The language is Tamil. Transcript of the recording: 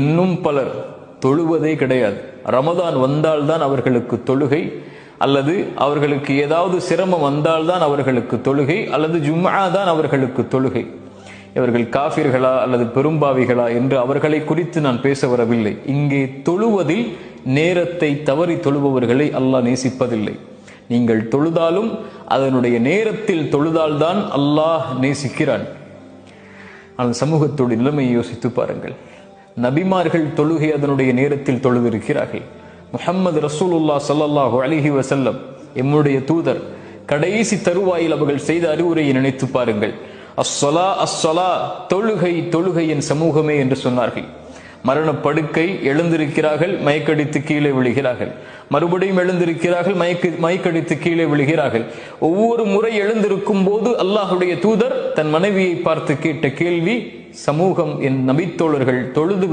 இன்னும் பலர் தொழுவதே கிடையாது. ரமதான் வந்தால்தான் அவர்களுக்கு தொழுகை, அல்லது அவர்களுக்கு ஏதாவது சிரமம் வந்தால்தான் அவர்களுக்கு தொழுகை, அல்லது ஜும்ஆ தான் அவர்களுக்கு தொழுகை. இவர்கள் காஃபிர்களா அல்லது பெரும்பாவிகளா என்று அவர்களை குறித்து நான் பேச வரவில்லை. இங்கே தொழுவதில் நேரத்தை தவறி தொழுபவர்களை அல்லாஹ் நேசிப்பதில்லை. நீங்கள் தொழுதாலும் அதனுடைய நேரத்தில் தொழுதால்தான் அல்லாஹ் நேசிக்கிறான். ஆனால் சமூகத்தோடு நிலைமையை யோசித்து பாருங்கள். நபிமார்கள் தொழுகை அதனுடைய நேரத்தில் தொழுதிருக்கிறார்கள். முஹம்மது ரசூலுல்லாஹ் ஸல்லல்லாஹு அலைஹி வஸல்லம் எம்முடைய தூதர் கடைசி தருவாயில் அவர்கள் செய்த அறிவுரையை நினைத்து பாருங்கள். அஸ்ஸலா அஸ்ஸலா, தொழுகை தொழுகை என் சமூகமே என்று சொன்னார்கள். மரணப்படுக்கை, எழுந்திருக்கிறார்கள், மயக்கடித்து கீழே விழுகிறார்கள். மறுபடியும் எழுந்திருக்கிறார்கள், மயக்கடித்து கீழே விழுகிறார்கள். ஒவ்வொரு முறை எழுந்திருக்கும் போது அல்லாஹுடைய தூதர் தன் மனைவியை பார்த்து கேட்ட கேள்வி, சமூகம் என் நபித்தோழர்கள் தொழுது